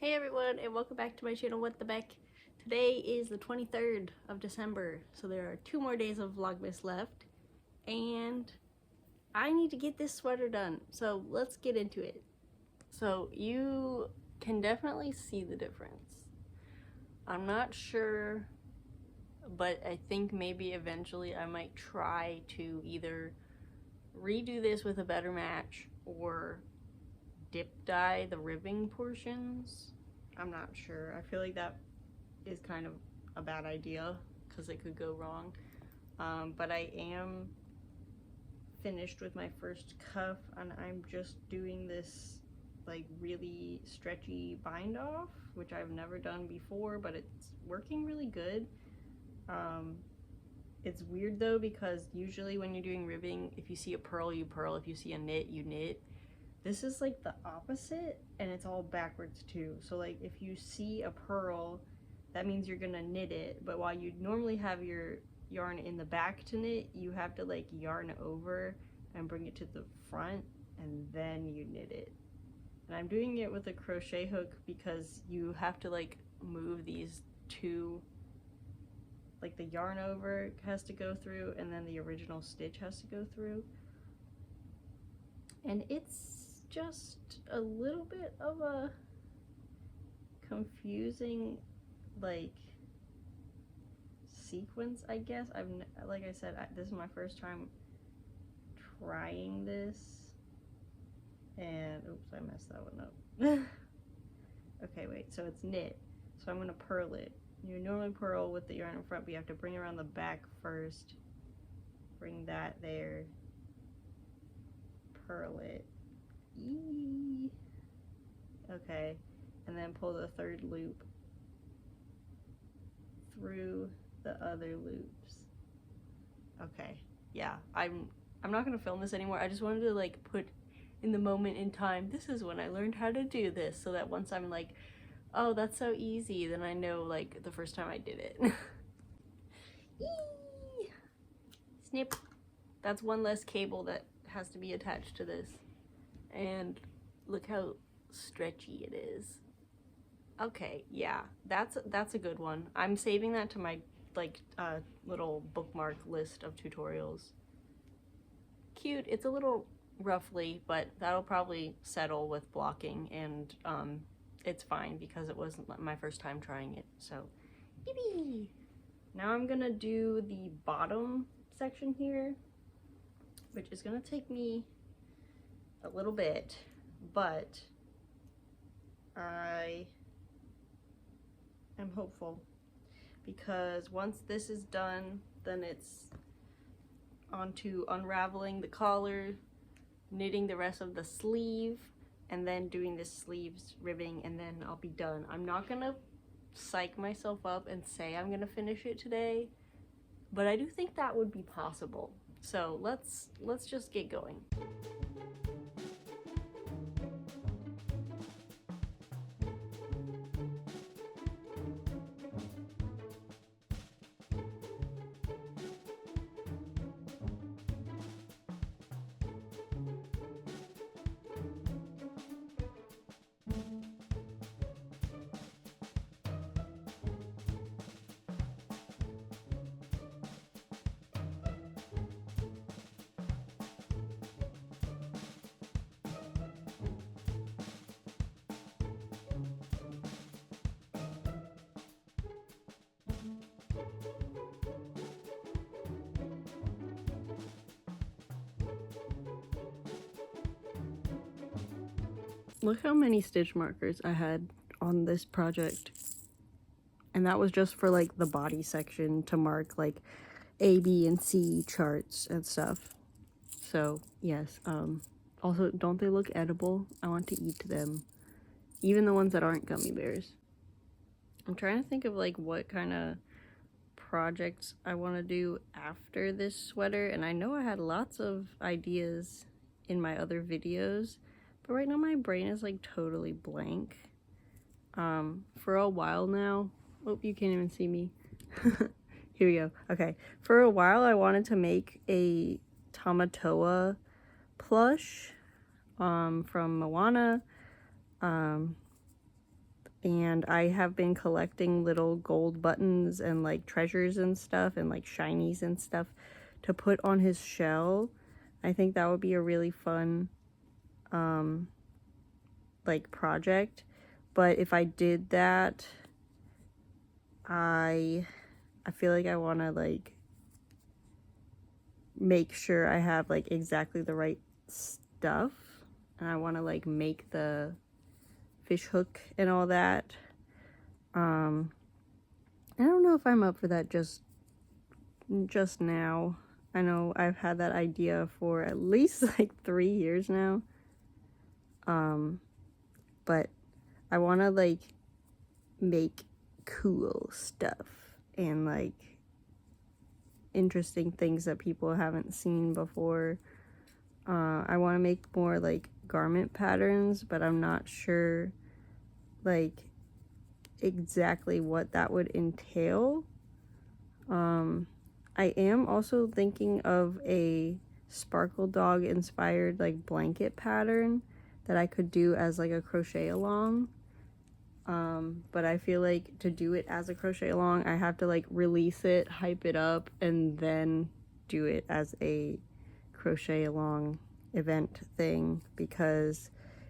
Hey everyone, and welcome back to my channel, What the Beck. Today is the 23rd of December, so there are 2 more days of Vlogmas left, and I need to get this sweater done, so let's get into it. So you can definitely see the difference. I'm not sure, but I think maybe eventually I might try to either redo this with a better match or dip dye the ribbing portions. I'm not sure. I feel like that is kind of a bad idea because it could go wrong. But I am finished with my first cuff and I'm just doing this like really stretchy bind off, which I've never done before, but it's working really good. It's weird though because usually when you're doing ribbing, if you see a purl, you purl. If you see a knit, you knit. This is like the opposite, and it's all backwards too. So like if you see a purl, that means you're gonna knit it, but while you'd normally have your yarn in the back to knit, you have to like yarn over and bring it to the front and then you knit it. And I'm doing it with a crochet hook because you have to like move these two, like the yarn over has to go through and then the original stitch has to go through. And it's just a little bit of a confusing like sequence, I guess. Like I said, this is my first time trying this, and oops, I messed that one up. Okay, wait, so it's knit, so I'm gonna purl it. You normally purl with the yarn in front, but you have to bring it around the back first, bring that there, purl it. Eee. Okay, and then pull the third loop through the other loops. Okay, yeah, I'm not gonna film this anymore. I just wanted to like put in the moment in time, this is when I learned how to do this, so that once I'm like, oh, that's so easy, then I know like the first time I did it. Snip. That's one less cable that has to be attached to this. And look how stretchy it is. Okay, yeah, that's a good one. I'm saving that to my like little bookmark list of tutorials. Cute. It's a little roughly, but that'll probably settle with blocking, and it's fine because it wasn't my first time trying it. So, yippee! Now I'm gonna do the bottom section here, which is gonna take me a little bit, but I am hopeful because once this is done, then it's onto unraveling the collar, knitting the rest of the sleeve, and then doing the sleeves ribbing, and then I'll be done. I'm not gonna psych myself up and say I'm gonna finish it today, but I do think that would be possible. So let's just get going. Look how many stitch markers I had on this project. And that was just for like the body section to mark like A, B, and C charts and stuff. So yes, also, don't they look edible? I want to eat them. Even the ones that aren't gummy bears. I'm trying to think of like what kind of projects I want to do after this sweater, and I know I had lots of ideas in my other videos, but right now my brain is like totally blank. For a while now, oh, you can't even see me. Here we go. Okay, for a while I wanted to make a Tamatoa plush from Moana. and I have been collecting little gold buttons and like treasures and stuff and like shinies and stuff to put on his shell. I think that would be a really fun like project. But if I did that, I feel like I want to like make sure I have like exactly the right stuff, and I want to like make the fish hook and all that. I don't know if I'm up for that just now. I know I've had that idea for at least like 3 years now. But I want to like make cool stuff and like interesting things that people haven't seen before. I want to make more like garment patterns, but I'm not sure like exactly what that would entail. I am also thinking of a Sparkle Dog inspired like blanket pattern that I could do as like a crochet along. But I feel like to do it as a crochet along, I have to like release it, hype it up, and then do it as a crochet along event thing, because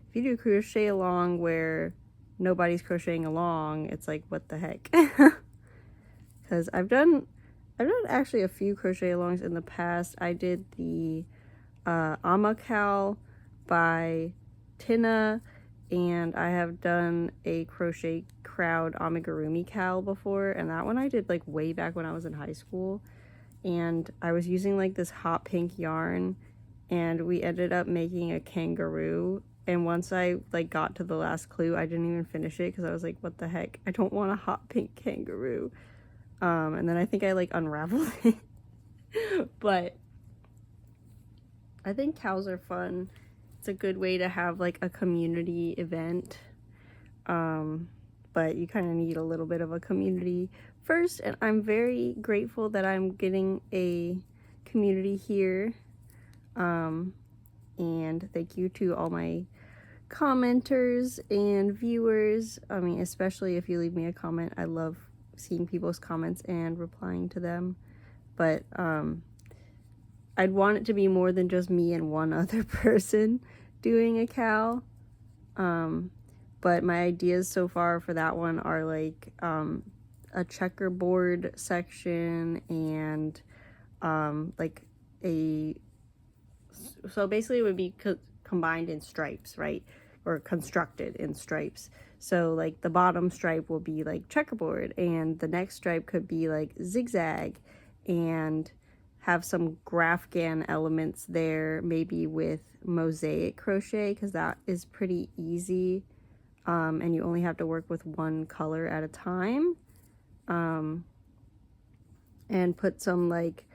if you do crochet along where nobody's crocheting along, it's like, what the heck? Because I've done actually a few crochet alongs in the past. I did the Amacal by Tina, and I have done a Crochet Crowd amigurumi cal before, and that one I did like way back when I was in high school, and I was using like this hot pink yarn, and we ended up making a kangaroo. And once I like got to the last clue, I didn't even finish it because I was like, what the heck, I don't want a hot pink kangaroo. And then I think I like unraveled it. But I think cows are fun. It's a good way to have like a community event. But you kind of need a little bit of a community first, and I'm very grateful that I'm getting a community here. And thank you to all my commenters and viewers. I mean, especially if you leave me a comment. I love seeing people's comments and replying to them. But I'd want it to be more than just me and one other person doing a cal. But my ideas so far for that one are like a checkerboard section and like so basically it would be combined in stripes, right? Or constructed in stripes. So like the bottom stripe will be like checkerboard, and the next stripe could be like zigzag, and have some Grafgan elements there, maybe with mosaic crochet, because that is pretty easy, and you only have to work with one color at a time. And put some like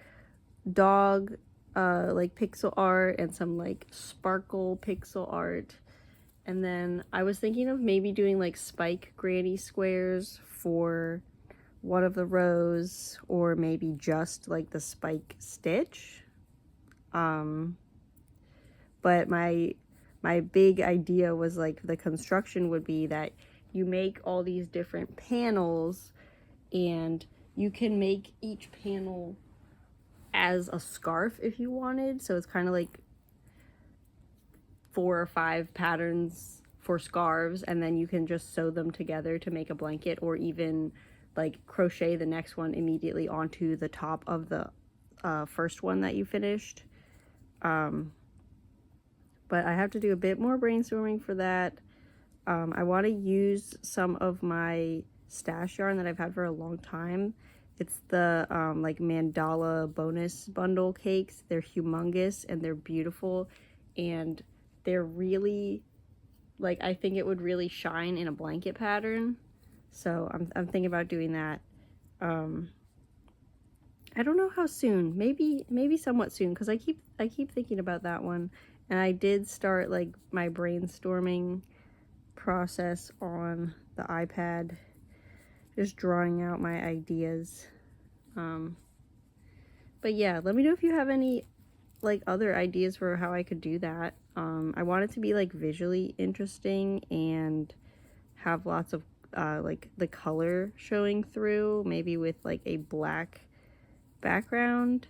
dog like pixel art and some like sparkle pixel art. And then I was thinking of maybe doing like spike granny squares for one of the rows, or maybe just like the spike stitch. But my big idea was like the construction would be that you make all these different panels, and you can make each panel as a scarf if you wanted. So it's kind of like 4 or 5 patterns for scarves, and then you can just sew them together to make a blanket, or even like crochet the next one immediately onto the top of the first one that you finished. But I have to do a bit more brainstorming for that. I want to use some of my stash yarn that I've had for a long time. It's the like mandala bonus bundle cakes. They're humongous and they're beautiful, and they're really like, I think it would really shine in a blanket pattern. So I'm thinking about doing that. I don't know how soon. Maybe somewhat soon, because I keep thinking about that one, and I did start like my brainstorming process on the iPad, just drawing out my ideas. But yeah, let me know if you have any like other ideas for how I could do that. I want it to be like visually interesting and have lots of like the color showing through, maybe with like a black background.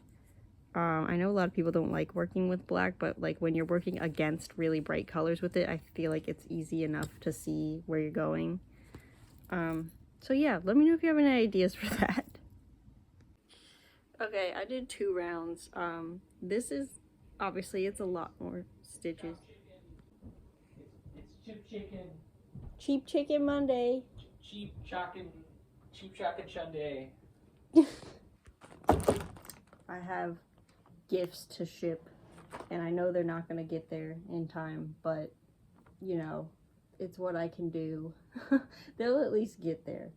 I know a lot of people don't like working with black, but like when you're working against really bright colors with it, I feel like it's easy enough to see where you're going. So yeah, let me know if you have any ideas for that. Okay, I did 2 rounds. This is, obviously it's a lot more stitches. It's Cheap Chicken. Cheap Chicken Monday. Cheap Chocken Sunday. I have gifts to ship, and I know they're not gonna get there in time, but you know, it's what I can do. They'll at least get there.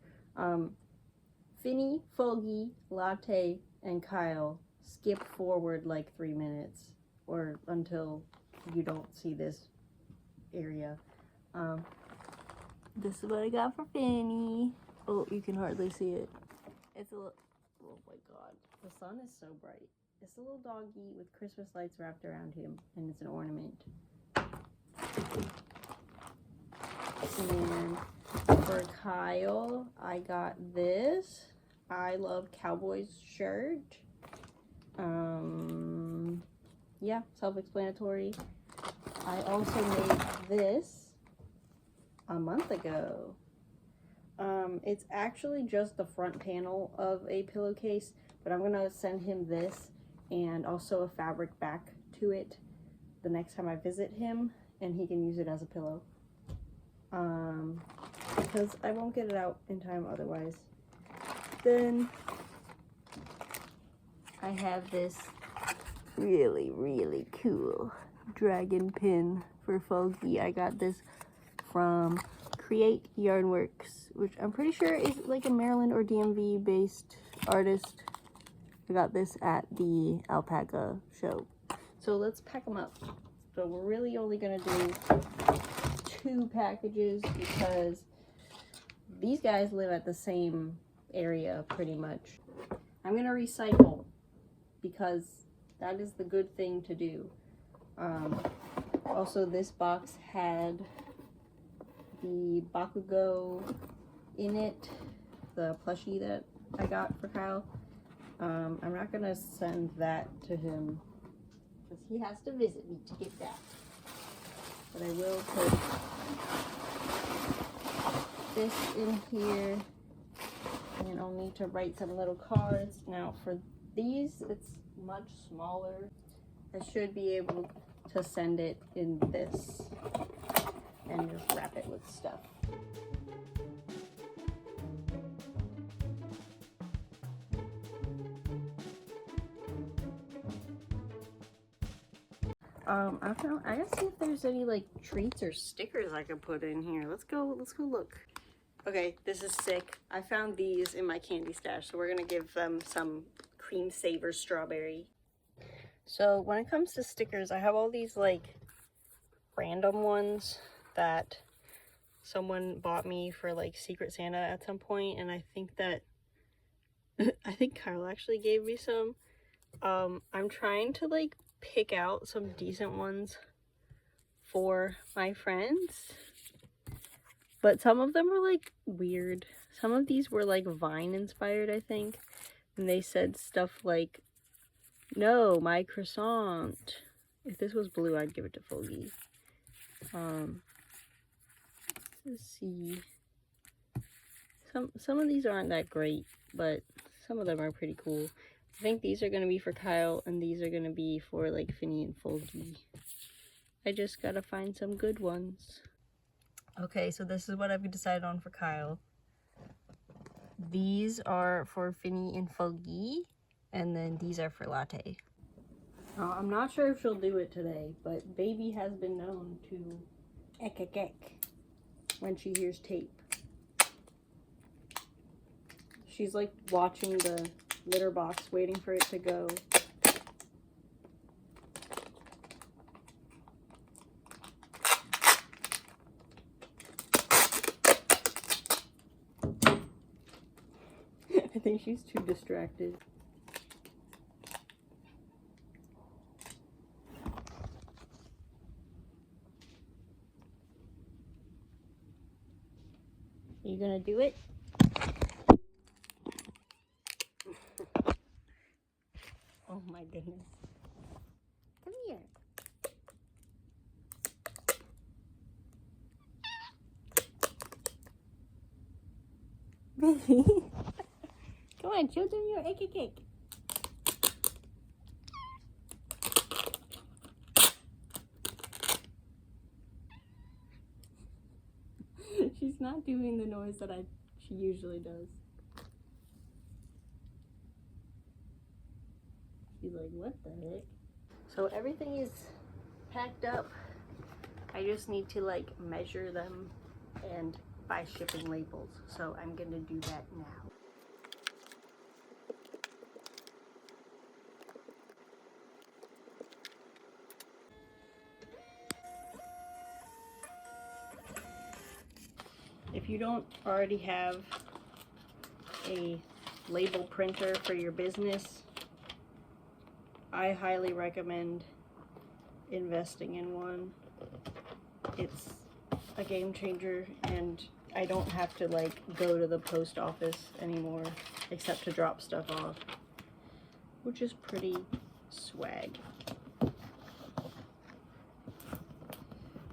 Finny, Foggy, Latte, and Kyle skip forward like 3 minutes, or until you don't see this area. This is what I got for Finny. Oh, you can hardly see it. It's a little, oh my god, the sun is so bright. It's a little doggy with Christmas lights wrapped around him, and it's an ornament. And for Kyle, I got this I Love Cowboys shirt. Yeah, self-explanatory. I also made this a month ago. It's actually just the front panel of a pillowcase, but I'm gonna send him this and also a fabric back to it the next time I visit him, and he can use it as a pillow. Because I won't get it out in time otherwise. Then I have this really, really cool dragon pin for Foggy. I got this from Create Yarnworks, which I'm pretty sure is like a Maryland or DMV based artist. I got this at the alpaca show. So let's pack them up. So we're really only gonna do 2 packages because these guys live at the same area pretty much. I'm gonna recycle because that is the good thing to do. Also, this box had the Bakugo in it, the plushie that I got for Kyle. I'm not gonna send that to him because he has to visit me to get that. But I will put this in here, and I'll need to write some little cards. Now for these, it's much smaller. I should be able to send it in this and just wrap it with stuff. I gotta see if there's any like treats or stickers I could put in here. Let's go look. Okay, this is sick. I found these in my candy stash, so we're gonna give them some Cream Saver Strawberry. So when it comes to stickers, I have all these like random ones that someone bought me for like Secret Santa at some point, and I think that I think Kyle actually gave me some. I'm trying to like pick out some decent ones for my friends, but some of them are like weird. Some of these were like Vine inspired, I think, and they said stuff like, "No, my croissant." If this was blue, I'd give it to Foggy. Let's see. Some of these aren't that great, but some of them are pretty cool. I think these are going to be for Kyle, and these are going to be for like Finny and Foggy. I just gotta find some good ones. Okay, so this is what I've decided on for Kyle. These are for Finny and Foggy, and then these are for Latte. I'm not sure if she'll do it today, but Baby has been known to ek ek ek when she hears tape. She's like watching the litter box, waiting for it to go. I think she's too distracted. You gonna do it? Oh my goodness. Come here. Come on, show them your egg cake. She's not doing the noise that she usually does. She's like, what the heck? So everything is packed up. I just need to like measure them and buy shipping labels. So I'm gonna do that now. If you don't already have a label printer for your business, I highly recommend investing in one. It's a game changer, and I don't have to like go to the post office anymore except to drop stuff off, which is pretty swag.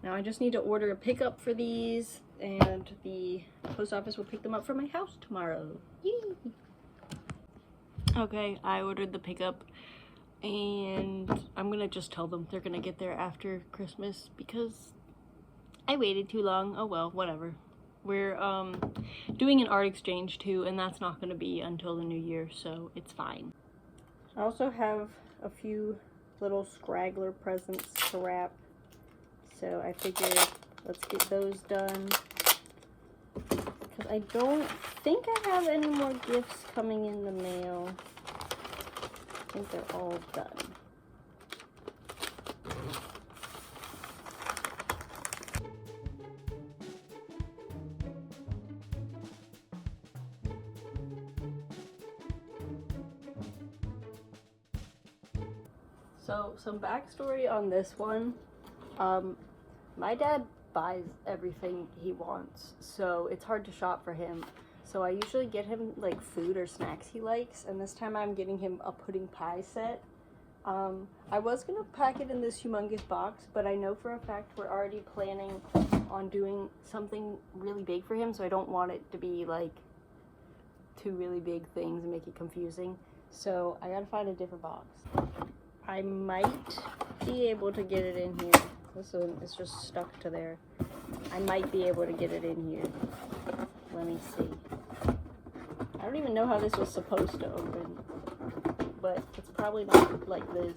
Now I just need to order a pickup for these, and the post office will pick them up from my house tomorrow. Yay! Okay, I ordered the pickup, and I'm gonna just tell them they're gonna get there after Christmas because I waited too long. Oh well, whatever. We're doing an art exchange too, and that's not gonna be until the new year, so it's fine. I also have a few little scraggler presents to wrap, so I figured let's get those done. Because I don't think I have any more gifts coming in the mail. I think they're all done. So, some backstory on this one. My dad buys everything he wants, so it's hard to shop for him. So I usually get him like food or snacks he likes, and this time I'm getting him a pudding pie set. I was gonna pack it in this humongous box, but I know for a fact we're already planning on doing something really big for him, so I don't want it to be like two really big things and make it confusing. So I gotta find a different box. I might be able to get it in here. This one is just stuck to there. I might be able to get it in here. Let me see. I don't even know how this was supposed to open, but it's probably not like this.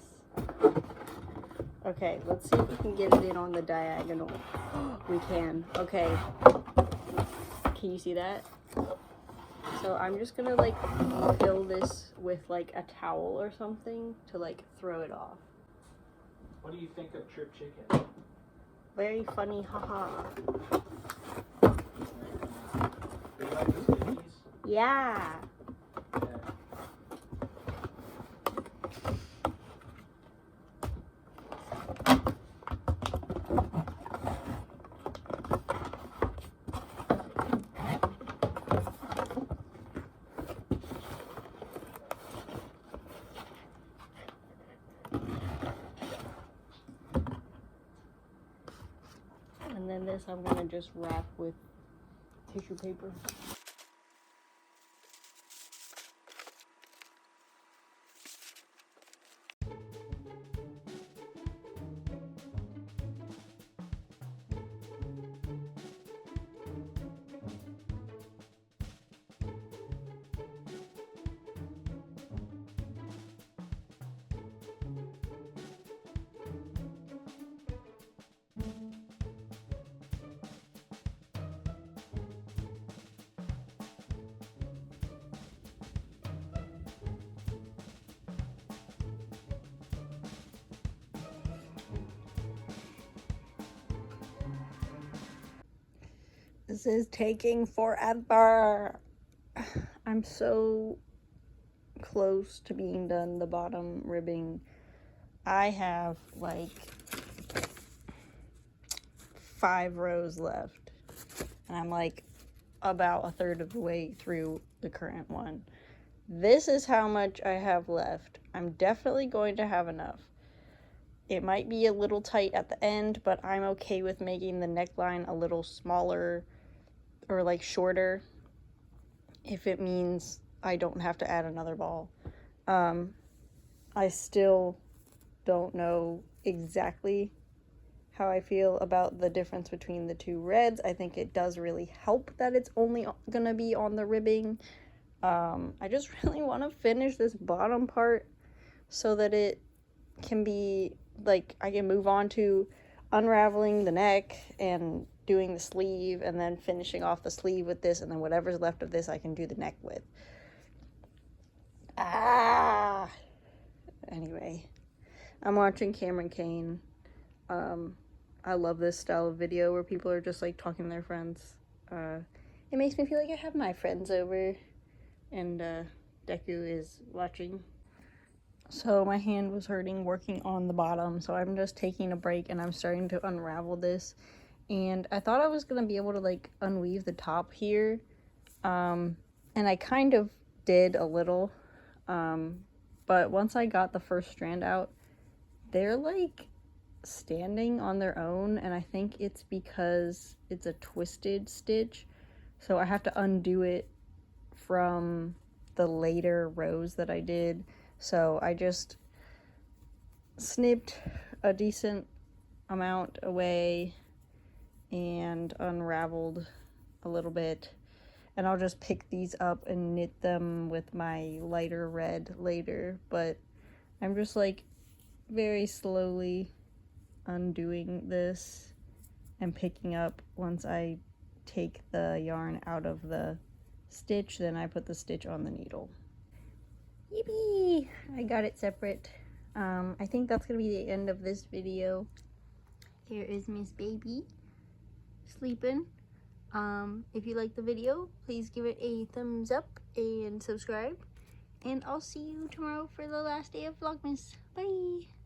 Okay, let's see if we can get it in on the diagonal. We can. Okay. Can you see that? So I'm just gonna like fill this with like a towel or something to like throw it off. What do you think of Trip Chicken? Very funny, haha. Do you like those cookies? Yeah. Yeah. And then this I'm gonna just wrap with tissue paper. This is taking forever. I'm so close to being done. The bottom ribbing. I have like 5 rows left. And I'm like about a third of the way through the current one. This is how much I have left. I'm definitely going to have enough. It might be a little tight at the end, but I'm okay with making the neckline a little smaller or like shorter if it means I don't have to add another ball. I still don't know exactly how I feel about the difference between the two reds. I think it does really help that it's only gonna be on the ribbing. I just really want to finish this bottom part so that it can be like I can move on to unraveling the neck and doing the sleeve and then finishing off the sleeve with this, and then whatever's left of this I can do the neck with. Anyway, I'm watching Cameron Kane. I love this style of video where people are just like talking to their friends. It makes me feel like I have my friends over, and Deku is watching. So my hand was hurting working on the bottom, so I'm just taking a break and I'm starting to unravel this. And I thought I was gonna be able to like unweave the top here, and I kind of did a little, but once I got the first strand out, they're like standing on their own, and I think it's because it's a twisted stitch, so I have to undo it from the later rows that I did. So I just snipped a decent amount away and unraveled a little bit, and I'll just pick these up and knit them with my lighter red later. But I'm just like very slowly undoing this and picking up. Once I take the yarn out of the stitch, then I put the stitch on the needle. Yippee! I got it separate. I think that's gonna be the end of this video. Here is Miss Baby sleeping. If you like the video, please give it a thumbs up and subscribe, and I'll see you tomorrow for the last day of Vlogmas. Bye!